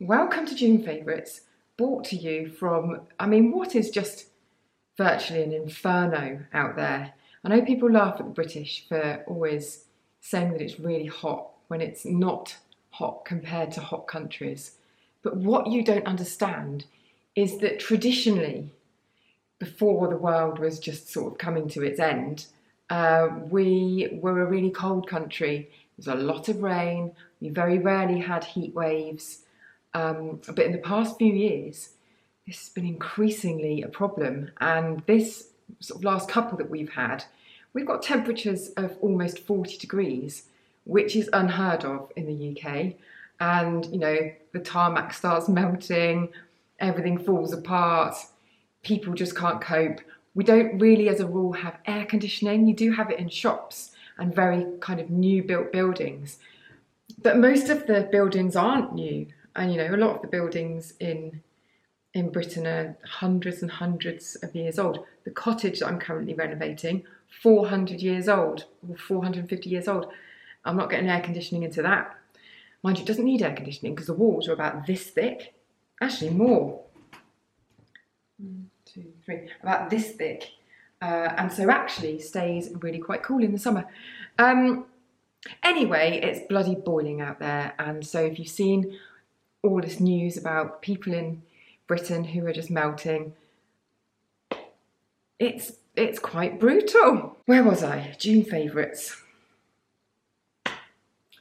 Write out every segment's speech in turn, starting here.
Welcome to June Favourites, brought to you from, what is just virtually an inferno out there. I know people laugh at the British for always saying that it's really hot when it's not hot compared to hot countries. But what you don't understand is that traditionally, before the world was just sort of coming to its end, we were a really cold country. There was a lot of rain. We very rarely had heat waves. But in the past few years, this has been increasingly a problem. And this sort of last couple that we've got temperatures of almost 40 degrees, which is unheard of in the UK. And, the tarmac starts melting, everything falls apart, people just can't cope. We don't really, as a rule, have air conditioning. You do have it in shops and very kind of new built buildings. But most of the buildings aren't new. And, a lot of the buildings in Britain are hundreds and hundreds of years old. The cottage that I'm currently renovating, 400 years old, or 450 years old. I'm not getting air conditioning into that. Mind you, it doesn't need air conditioning because the walls are about this thick. Actually, more. 1, 2, 3, about this thick. And so actually stays really quite cool in the summer. Anyway, it's bloody boiling out there. And so if you've seen all this news about people in Britain who are just melting, it's quite brutal. Where was I? June favourites.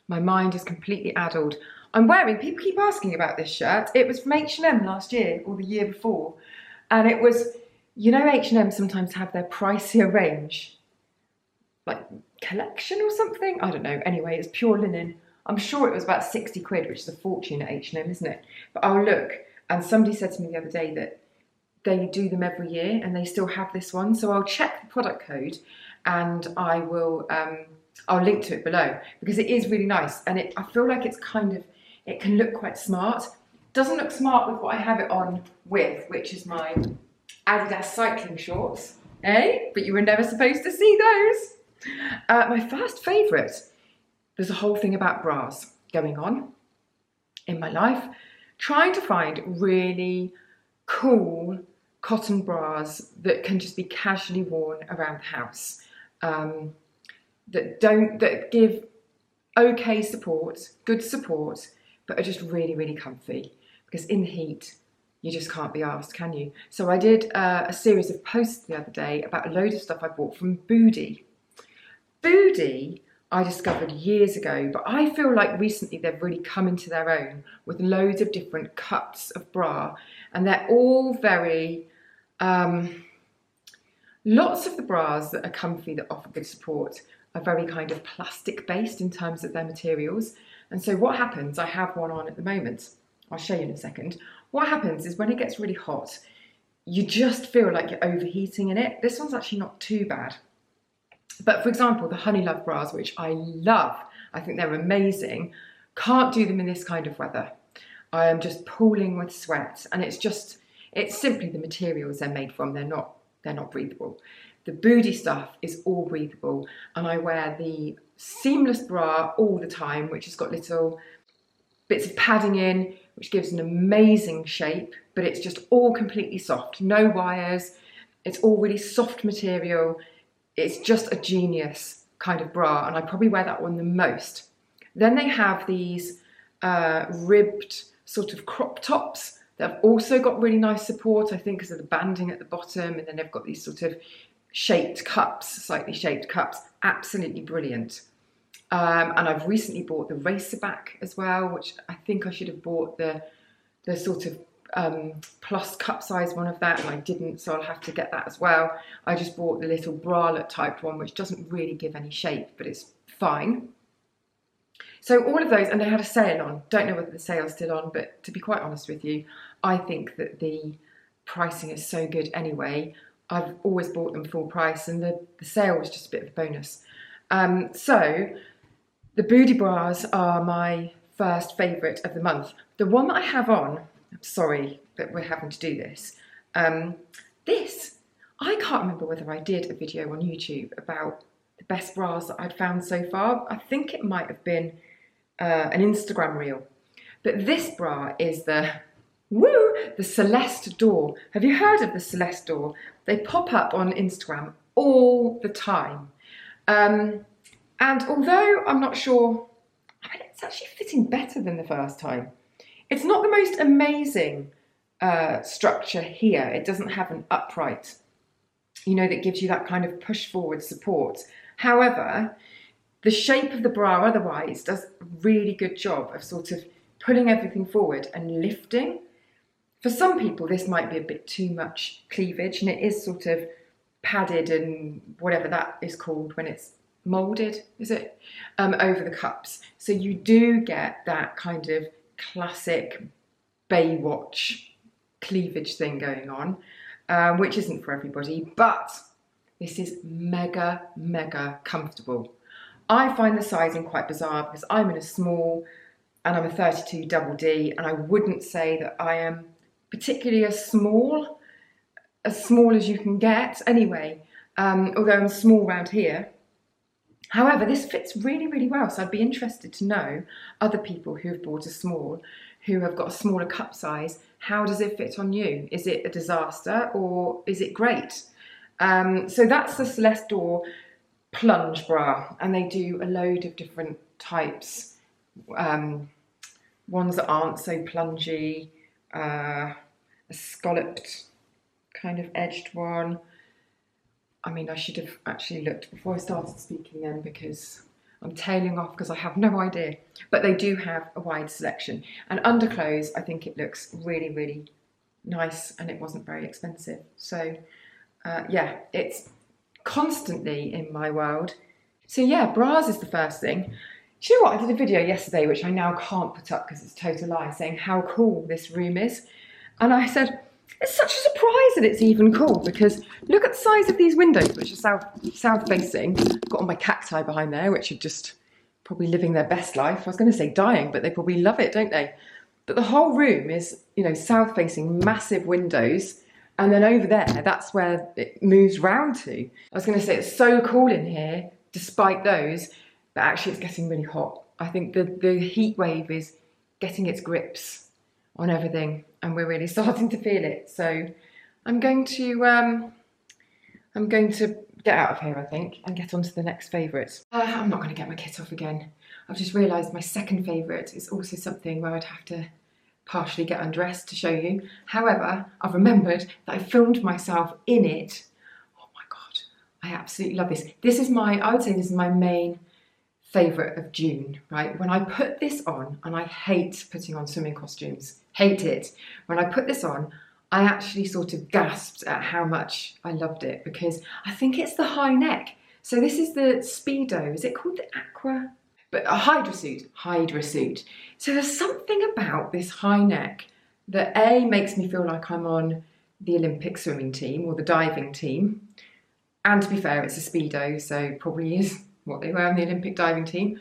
My mind is completely addled. People keep asking about this shirt. It was from H&M last year or the year before. And it was, H&M sometimes have their pricier range, like collection or something. I don't know. Anyway, it's pure linen. I'm sure it was about 60 quid, which is a fortune at H&M, isn't it? But I'll look. And somebody said to me the other day that they do them every year and they still have this one. So I'll check the product code and I will, I'll link to it below because it is really nice. And I feel like it can look quite smart. Doesn't look smart with what I have it on with, which is my Adidas cycling shorts, eh? But you were never supposed to see those. My first favourite. There's a whole thing about bras going on in my life. Trying to find really cool cotton bras that can just be casually worn around the house. That give okay support, good support, but are just really, really comfy. Because in the heat, you just can't be asked, can you? So I did a series of posts the other day about a load of stuff I bought from Boody. Boody I discovered years ago, but I feel like recently they've really come into their own with loads of different cuts of bra, and they're all very, lots of the bras that are comfy, that offer good support, are very kind of plastic based in terms of their materials. And so what happens, I have one on at the moment, I'll show you in a second. What happens is when it gets really hot, you just feel like you're overheating in it. This one's actually not too bad. But for example, the Honey Love bras, which I love, I think they're amazing, can't do them in this kind of weather. I am just pooling with sweat, and it's simply the materials they're made from. They're not breathable. The Boody stuff is all breathable, and I wear the seamless bra all the time, which has got little bits of padding in, which gives an amazing shape, but it's just all completely soft, no wires. It's all really soft material. It's just a genius kind of bra, and I probably wear that one the most. Then they have these ribbed sort of crop tops that have also got really nice support, I think because of the banding at the bottom, and then they've got these sort of shaped cups, slightly shaped cups, absolutely brilliant. And I've recently bought the Racerback as well, which I think I should have bought the sort of plus cup size one of that, and I didn't, so I'll have to get that as well. I just bought the little bralette type one, which doesn't really give any shape, but it's fine. So all of those, and they had a sale on. Don't know whether the sale's still on, but to be quite honest with you, I think that the pricing is so good anyway. I've always bought them full price, and the sale was just a bit of a bonus. So the Boody bras are my first favourite of the month. The one that I have on, I'm sorry that we're having to do this. I can't remember whether I did a video on YouTube about the best bras that I'd found so far. I think it might have been an Instagram reel. But this bra is the Celeste door. Have you heard of the Celeste door? They pop up on Instagram all the time. And although I'm not sure, I mean, it's actually fitting better than the first time. It's not the most amazing structure here. It doesn't have an upright, you know, that gives you that kind of push forward support. However, the shape of the bra otherwise does a really good job of sort of pulling everything forward and lifting. For some people, this might be a bit too much cleavage, and it is sort of padded and whatever that is called when it's moulded, is it? Over the cups. So you do get that kind of classic Baywatch cleavage thing going on, which isn't for everybody, but this is mega, mega comfortable. I find the sizing quite bizarre because I'm in a small and I'm a 32 double D, and I wouldn't say that I am particularly as small as you can get anyway, although I'm small around here. However, this fits really, really well, so I'd be interested to know other people who have bought a small, who have got a smaller cup size, how does it fit on you? Is it a disaster or is it great? So that's the Celeste Door plunge bra, and they do a load of different types. Ones that aren't so plungy, a scalloped kind of edged one. I mean, I should have actually looked before I started speaking then, because I'm tailing off because I have no idea. But they do have a wide selection. And underclothes, I think it looks really, really nice, and it wasn't very expensive. So yeah, it's constantly in my world. So yeah, bras is the first thing. Do you know what? I did a video yesterday, which I now can't put up because it's a total lie, saying how cool this room is. And I said, it's such a surprise that it's even cool, because look at the size of these windows, which are south facing. Got all my cacti behind there, which are just probably living their best life. I was going to say dying, but they probably love it, don't they? But the whole room is, you know, south facing, massive windows. And then over there, that's where it moves round to. I was going to say it's so cool in here, despite those, but actually it's getting really hot. I think the heat wave is getting its grips on everything, and we're really starting to feel it. So I'm going to get out of here, I think, and get on to the next favourite. I'm not going to get my kit off again. I've just realised my second favourite is also something where I'd have to partially get undressed to show you. However, I've remembered that I filmed myself in it. Oh my God, I absolutely love this. I would say this is my main favourite of June, right? When I put this on, and I hate putting on swimming costumes, hate it. When I put this on, I actually sort of gasped at how much I loved it, because I think it's the high neck. So this is the Speedo, is it called the Aqua? But a Hydra suit. So there's something about this high neck that A, makes me feel like I'm on the Olympic swimming team or the diving team. And to be fair, it's a Speedo, so probably is what they wear on the Olympic diving team.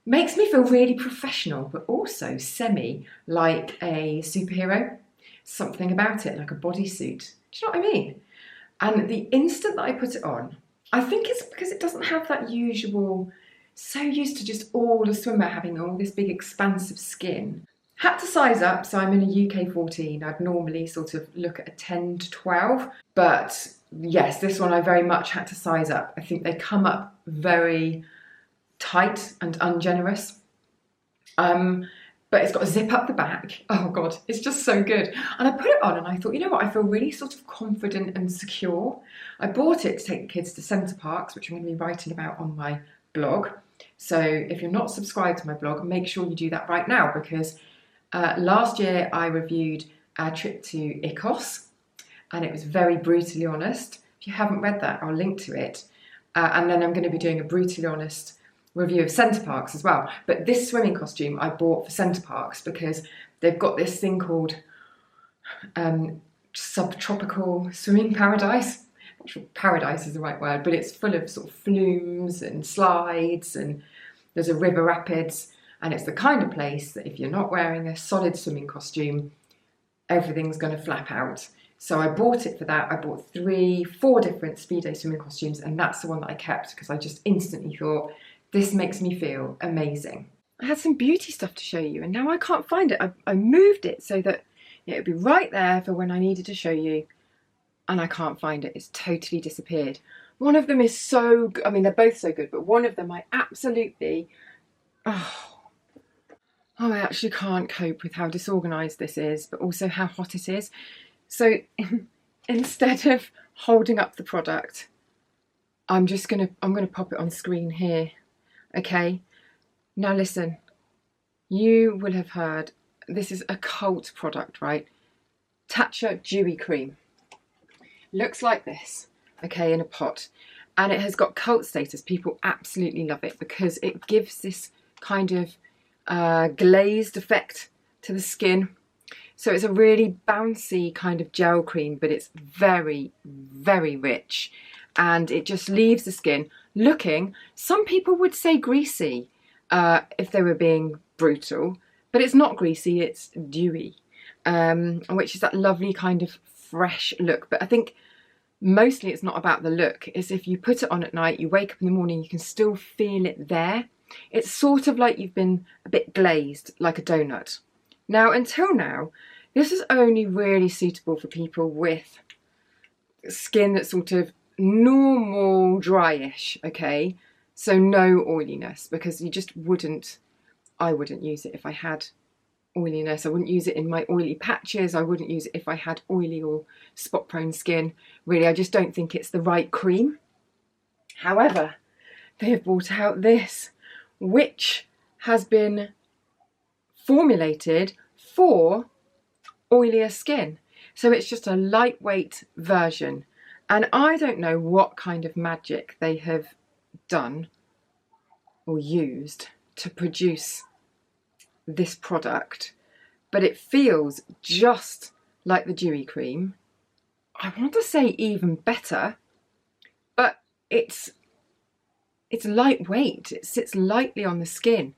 Makes me feel really professional, but also semi like a superhero. Something about it, like a bodysuit. Do you know what I mean? And the instant that I put it on, I think it's because it doesn't have that usual, so used to just all the swimmer having all this big expansive skin. Had to size up, so I'm in a UK 14. I'd normally sort of look at a 10 to 12, but yes, this one I very much had to size up. I think they come up very tight and ungenerous. But it's got a zip up the back. Oh God, it's just so good. And I put it on and I thought, you know what, I feel really sort of confident and secure. I bought it to take the kids to Centre Parks, which I'm going to be writing about on my blog. So if you're not subscribed to my blog, make sure you do that right now, because last year I reviewed our trip to Icos, and it was very brutally honest. If you haven't read that, I'll link to it. And then I'm going to be doing a brutally honest review of Centre Parks as well. But this swimming costume I bought for Centre Parks because they've got this thing called subtropical swimming paradise. I'm not sure paradise is the right word, but it's full of sort of flumes and slides, and there's a river rapids, and it's the kind of place that if you're not wearing a solid swimming costume, everything's going to flap out. So I bought it for that. I bought 4 different Speedo swimming costumes, and that's the one that I kept because I just instantly thought, this makes me feel amazing. I had some beauty stuff to show you, and now I can't find it. I moved it so that it would be right there for when I needed to show you, and I can't find it. It's totally disappeared. One of them is so good. I mean, they're both so good, but one of them I absolutely, I actually can't cope with how disorganised this is, but also how hot it is. So instead of holding up the product, I'm gonna pop it on screen here. Okay, now listen, you will have heard, this is a cult product, right? Tatcha Dewy Cream. Looks like this, okay, in a pot. And it has got cult status. People absolutely love it because it gives this kind of glazed effect to the skin. So it's a really bouncy kind of gel cream, but it's very, very rich. And it just leaves the skin looking, some people would say greasy, if they were being brutal. But it's not greasy, it's dewy, which is that lovely kind of fresh look. But I think mostly it's not about the look. It's if you put it on at night, you wake up in the morning, you can still feel it there. It's sort of like you've been a bit glazed, like a donut. Now, until now, this is only really suitable for people with skin that's sort of normal, dryish, okay? So no oiliness, because you just wouldn't, I wouldn't use it if I had oiliness. I wouldn't use it in my oily patches. I wouldn't use it if I had oily or spot prone skin. Really, I just don't think it's the right cream. However, they have brought out this, which has been formulated for oilier skin. So it's just a lightweight version. And I don't know what kind of magic they have done or used to produce this product, but it feels just like the Dewy Cream. I want to say even better, but it's lightweight. It sits lightly on the skin.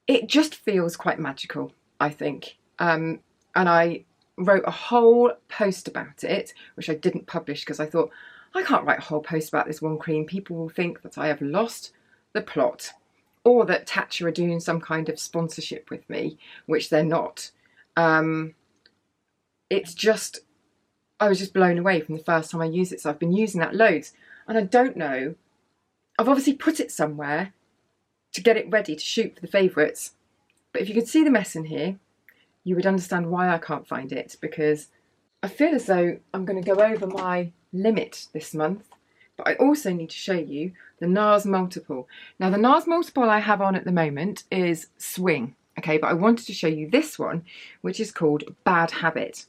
It just feels quite magical, I think. And I wrote a whole post about it, which I didn't publish because I thought, I can't write a whole post about this one cream. People will think that I have lost the plot, or that Tatcha are doing some kind of sponsorship with me, which they're not. It's just, I was just blown away from the first time I used it. So I've been using that loads, and I don't know, I've obviously put it somewhere to get it ready to shoot for the favourites. But if you could see the mess in here, you would understand why I can't find it, because I feel as though I'm going to go over my limit this month. But I also need to show you the NARS Multiple. Now the NARS Multiple I have on at the moment is Swing, okay, but I wanted to show you this one, which is called Bad Habit.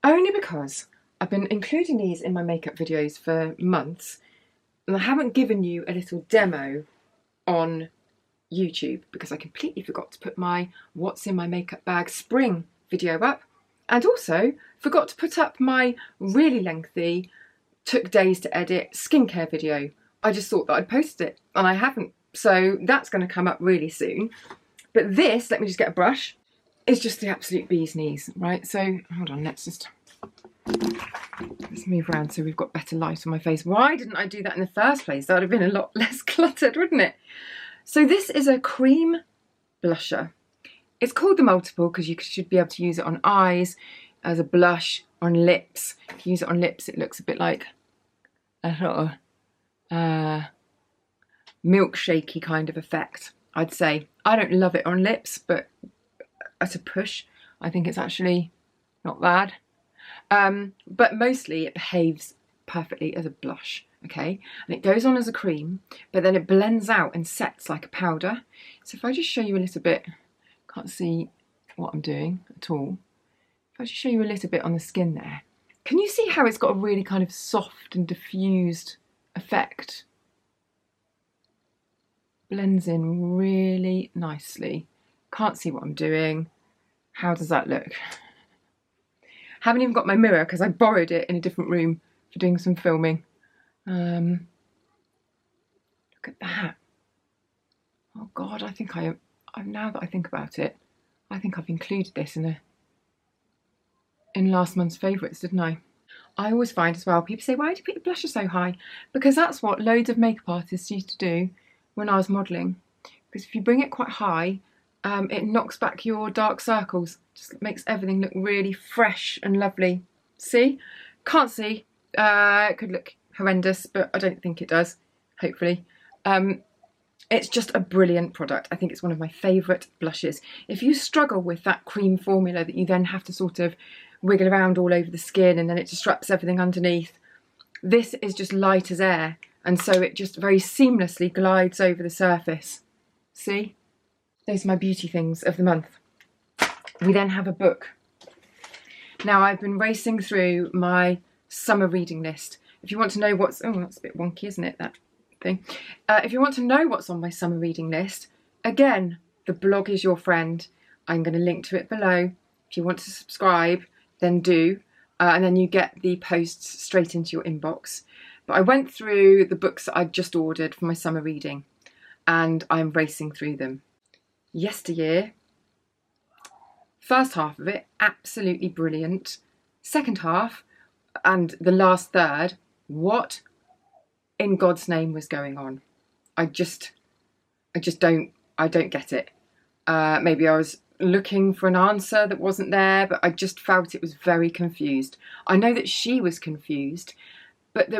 Only because I've been including these in my makeup videos for months, and I haven't given you a little demo on YouTube because I completely forgot to put my What's in My Makeup Bag Spring video up, and also forgot to put up my really lengthy, took days to edit skincare video. I just thought that I'd posted it and I haven't, so that's going to come up really soon. But this, let me just get a brush, is just the absolute bee's knees, right? So hold on, let's move around so we've got better light on my face. Why didn't I do that in the first place? That would have been a lot less cluttered, wouldn't it? So this is a cream blusher. It's called the Multiple because you should be able to use it on eyes, as a blush, on lips. If you use it on lips, it looks a bit like a sort of milkshakey kind of effect, I'd say. I don't love it on lips, but at a push, I think it's actually not bad. But mostly it behaves perfectly as a blush, okay? And it goes on as a cream, but then it blends out and sets like a powder. So if I just show you a little bit, can't see what I'm doing at all. If I just show you a little bit on the skin there, can you see how it's got a really kind of soft and diffused effect? Blends in really nicely. Can't see what I'm doing. How does that look? Haven't even got my mirror because I borrowed it in a different room for doing some filming. Look at that. Oh God, I think I'm now that I think about it, I think I've included this in last month's favourites, didn't I? I always find as well, people say, why do you put your blusher so high? Because that's what loads of makeup artists used to do when I was modelling. because if you bring it quite high, it knocks back your dark circles. Just makes everything look really fresh and lovely. See? Can't see. It could look horrendous, but I don't think it does, hopefully. It's just a brilliant product. I think it's one of my favourite blushes. If you struggle with that cream formula that you then have to sort of wiggle around all over the skin and then it disrupts everything underneath, this is just light as air, and so it just very seamlessly glides over the surface. See? Those are my beauty things of the month. We then have a book. Now, I've been racing through my summer reading list. If you want to know what's... Oh, that's a bit wonky, isn't it, that thing? If you want to know what's on my summer reading list, again, the blog is your friend. I'm going to link to it below. If you want to subscribe, then do. And then you get the posts straight into your inbox. But I went through the books that I'd just ordered for my summer reading, and I'm racing through them. Yesteryear, first half of it, absolutely brilliant. Second half, and the last third, what in God's name was going on? I don't get it. Maybe I was looking for an answer that wasn't there, but I just felt it was very confused. I know that she was confused, but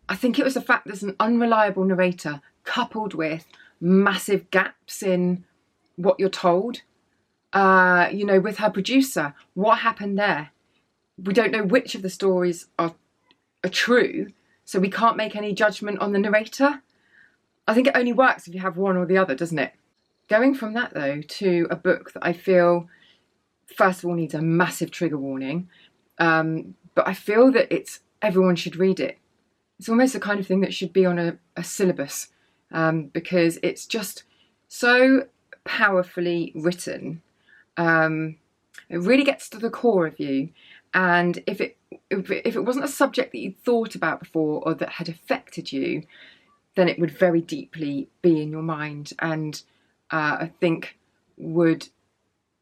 I think it was the fact there's an unreliable narrator coupled with massive gaps in what you're told. With her producer, what happened there? We don't know which of the stories are true, so we can't make any judgment on the narrator. I think it only works if you have one or the other, doesn't it? Going from that, though, to a book that I feel, first of all, needs a massive trigger warning, but I feel that everyone should read it. It's almost the kind of thing that should be on a syllabus, because it's just so powerfully written. It really gets to the core of you, and if it wasn't a subject that you'd thought about before or that had affected you, then it would very deeply be in your mind, and I think would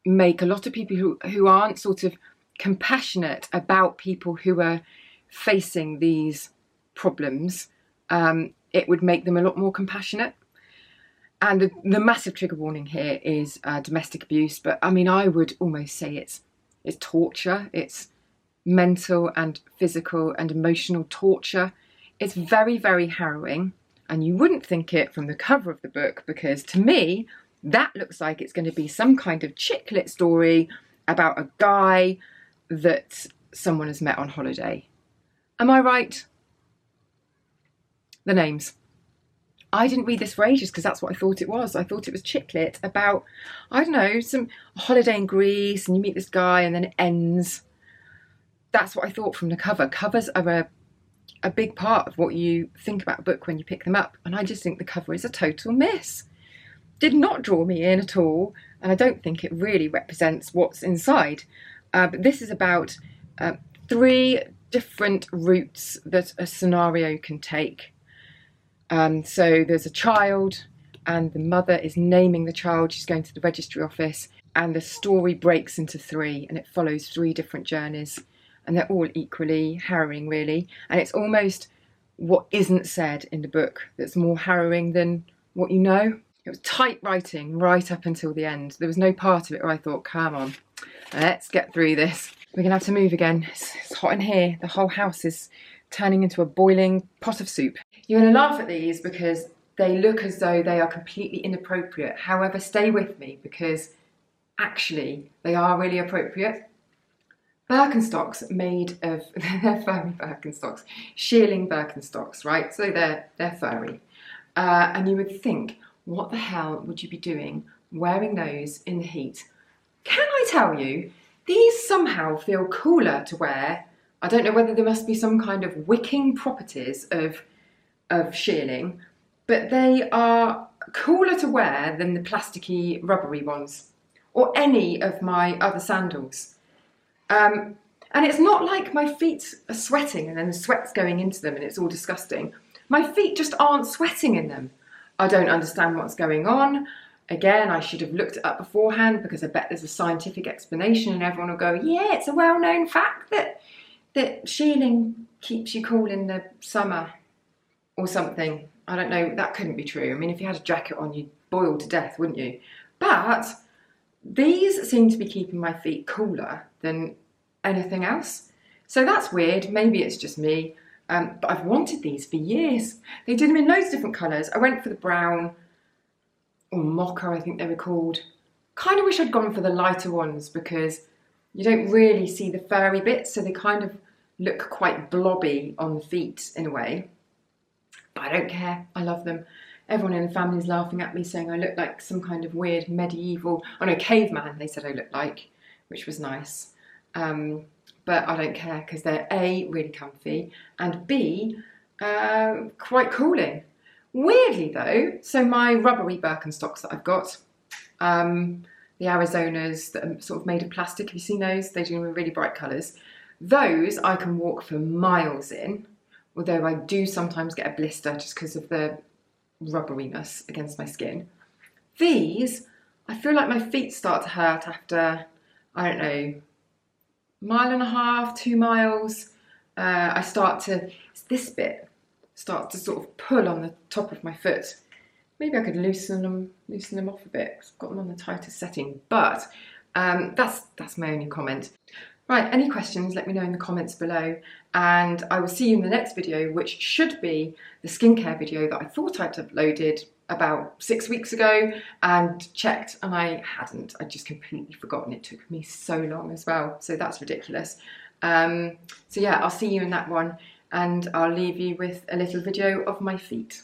make a lot of people who aren't sort of compassionate about people who are facing these problems, it would make them a lot more compassionate. And the massive trigger warning here is domestic abuse, but I mean, I would almost say it's torture. It's mental and physical and emotional torture. It's very, very harrowing, and you wouldn't think it from the cover of the book, because to me, that looks like it's going to be some kind of chick lit story about a guy that someone has met on holiday. Am I right? The names. I didn't read this for ages because that's what I thought it was. I thought it was chick lit about, I don't know, some holiday in Greece, and you meet this guy and then it ends. That's what I thought from the cover. Covers are a big part of what you think about a book when you pick them up, and I just think the cover is a total miss. Did not draw me in at all, and I don't think it really represents what's inside. But this is about 3 different routes that a scenario can take. So there's a child, and the mother is naming the child. She's going to the registry office, and the story breaks into 3, and it follows 3 different journeys, and they're all equally harrowing, really. And it's almost what isn't said in the book that's more harrowing than what you know. It was tight writing right up until the end. There was no part of it where I thought, come on, let's get through this. We're gonna have to move again. It's hot in here. The whole house is turning into a boiling pot of soup. You're gonna laugh at these because they look as though they are completely inappropriate. However, stay with me because actually they are really appropriate. Birkenstocks made of, they're furry Birkenstocks, shearling Birkenstocks, right? So they're furry. And you would think, what the hell would you be doing wearing those in the heat? Can I tell you, these somehow feel cooler to wear. I don't know whether there must be some kind of wicking properties of shearling, but they are cooler to wear than the plasticky, rubbery ones, or any of my other sandals. And it's not like my feet are sweating and then the sweat's going into them and it's all disgusting. My feet just aren't sweating in them. I don't understand what's going on. Again, I should have looked it up beforehand because I bet there's a scientific explanation and everyone will go, yeah, it's a well-known fact that shearling keeps you cool in the summer or something. I don't know, that couldn't be true. I mean, if you had a jacket on, boil to death, wouldn't you? But these seem to be keeping my feet cooler than anything else. So that's weird. Maybe it's just me. But I've wanted these for years. They did them in loads of different colours. I went for the brown, or mocha, I think they were called. Kind of wish I'd gone for the lighter ones because you don't really see the furry bits, so they kind of look quite blobby on the feet in a way. But I don't care. I love them. Everyone in the family is laughing at me, saying I look like some kind of weird medieval, oh no, caveman, they said I looked like, which was nice. But I don't care because they're A, really comfy, and B, quite cooling. Weirdly though, so my rubbery Birkenstocks that I've got, the Arizonas that are sort of made of plastic, have you seen those? They do them in really bright colours. Those I can walk for miles in, although I do sometimes get a blister just because of the rubberiness against my skin. These, I feel like my feet start to hurt after, I don't know, 1.5 miles, 2 miles. I start to, it's this bit, start to sort of pull on the top of my foot. Maybe I could loosen them off a bit because I've got them on the tightest setting, but that's my only comment. Right, any questions, let me know in the comments below, and I will see you in the next video, which should be the skincare video that I thought I'd uploaded about 6 weeks ago and checked, and I hadn't. I'd just completely forgotten. It took me so long as well, so that's ridiculous. So yeah, I'll see you in that one, and I'll leave you with a little video of my feet.